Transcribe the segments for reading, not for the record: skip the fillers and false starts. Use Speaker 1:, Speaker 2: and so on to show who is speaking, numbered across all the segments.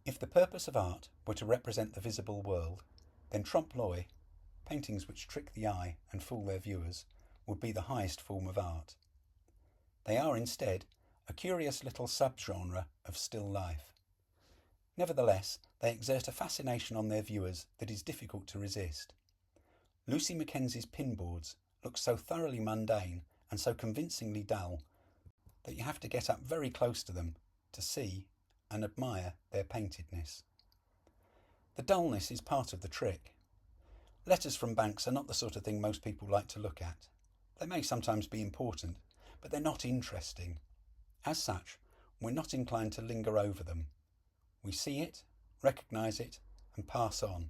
Speaker 1: If the purpose of art were to represent the visible world, then trompe l'oeil, paintings which trick the eye and fool their viewers, would be the highest form of art. They are instead a curious little subgenre of still life. Nevertheless, they exert a fascination on their viewers that is difficult to resist. Lucy McKenzie's pinboards look so thoroughly mundane and so convincingly dull that you have to get up very close to them to see and admire their paintedness. The dullness is part of the trick. Letters from banks are not the sort of thing most people like to look at. They may sometimes be important, but they're not interesting. As such, we're not inclined to linger over them. We see it, recognise it, and pass on.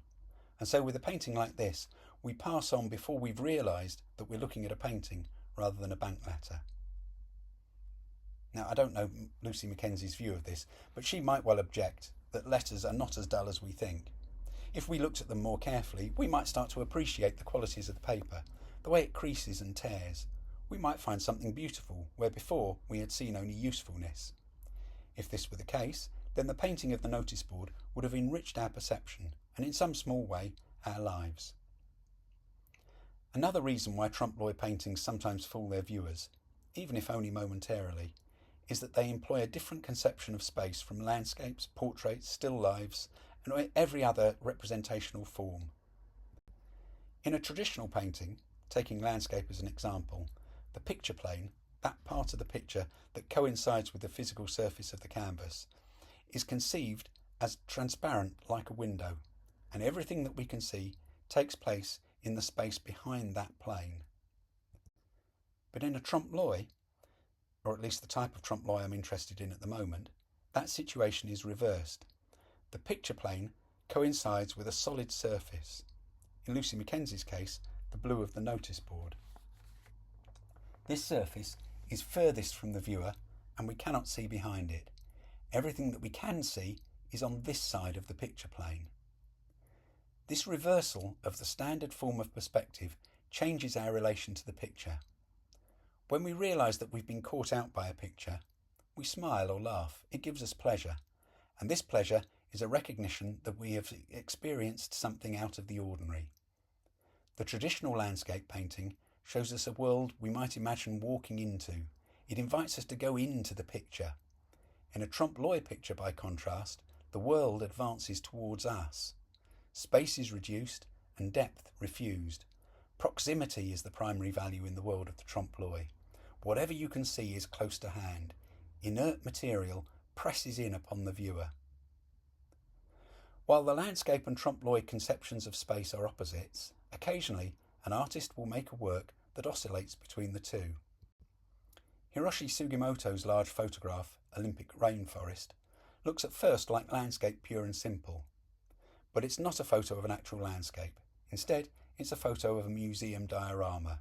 Speaker 1: And so with a painting like this, we pass on before we've realised that we're looking at a painting rather than a bank letter. Now, I don't know Lucy McKenzie's view of this, but she might well object that letters are not as dull as we think. If we looked at them more carefully, we might start to appreciate the qualities of the paper, the way it creases and tears. We might find something beautiful where before we had seen only usefulness. If this were the case, then the painting of the notice board would have enriched our perception and in some small way our lives. Another reason why trompe l'oeil paintings sometimes fool their viewers, even if only momentarily, is that they employ a different conception of space from landscapes, portraits, still lifes, and every other representational form. In a traditional painting, taking landscape as an example, the picture plane, that part of the picture that coincides with the physical surface of the canvas, is conceived as transparent like a window, and everything that we can see takes place in the space behind that plane. But in a trompe l'oeil, or at least the type of trompe l'oeil I'm interested in at the moment, that situation is reversed. The picture plane coincides with a solid surface, in Lucy McKenzie's case, the blue of the notice board. This surface is furthest from the viewer and we cannot see behind it. Everything that we can see is on this side of the picture plane. This reversal of the standard form of perspective changes our relation to the picture. When we realise that we've been caught out by a picture, we smile or laugh. It gives us pleasure, and this pleasure is a recognition that we have experienced something out of the ordinary. The traditional landscape painting shows us a world we might imagine walking into. It invites us to go into the picture. In a trompe l'oeil picture, by contrast, the world advances towards us. Space is reduced and depth refused. Proximity is the primary value in the world of the trompe l'oeil. Whatever you can see is close to hand. Inert material presses in upon the viewer. While the landscape and trompe l'oeil conceptions of space are opposites, occasionally an artist will make a work that oscillates between the two. Hiroshi Sugimoto's large photograph, Olympic Rainforest, looks at first like landscape pure and simple. But it's not a photo of an actual landscape. Instead, it's a photo of a museum diorama.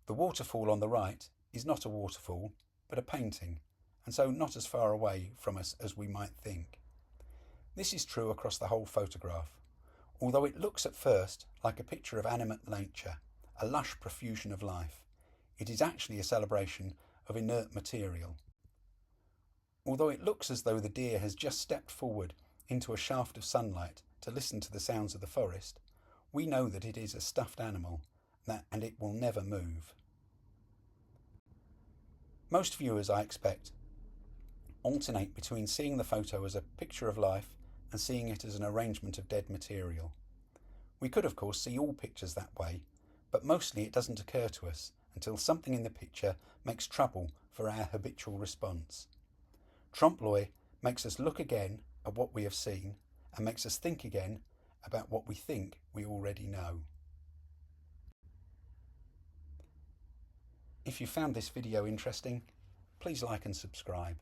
Speaker 1: The waterfall on the right is not a waterfall, but a painting, and so not as far away from us as we might think. This is true across the whole photograph. Although it looks at first like a picture of animate nature, a lush profusion of life, it is actually a celebration of inert material. Although it looks as though the deer has just stepped forward into a shaft of sunlight to listen to the sounds of the forest, we know that it is a stuffed animal and it will never move. Most viewers, I expect, alternate between seeing the photo as a picture of life and seeing it as an arrangement of dead material. We could, of course, see all pictures that way, but mostly it doesn't occur to us until something in the picture makes trouble for our habitual response. Trompe l'oeil makes us look again at what we have seen and makes us think again about what we think we already know. If you found this video interesting, please like and subscribe.